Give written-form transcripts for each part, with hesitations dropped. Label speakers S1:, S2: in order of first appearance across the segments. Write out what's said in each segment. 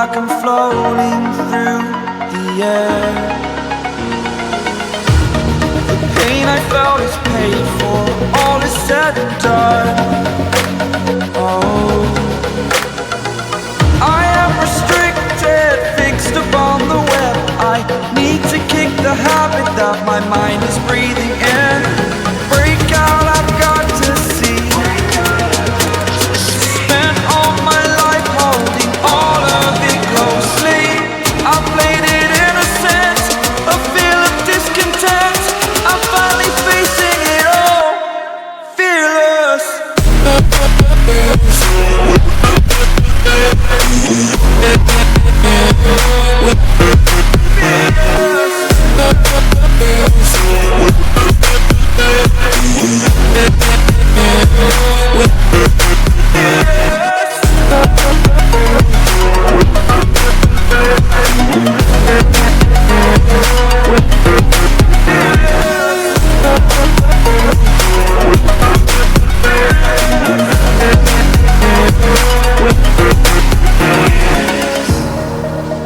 S1: like I'm floating through the air. The pain I felt is paid for, all is said and done. Oh, I am restricted, fixed upon the web. I need to kick the habit that my mind is breathing in. Break out, I've got to see. Spent all my life holding all of it closely. I played it innocent, a feel of discontent. I'm finally facing it all, fearless.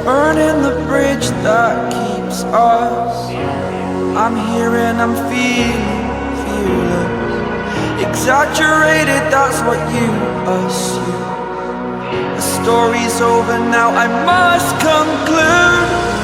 S1: Burning the bridge that keeps us. I'm here and I'm feeling fearless. Exaggerated, that's what you assume. The story's over now, I must conclude.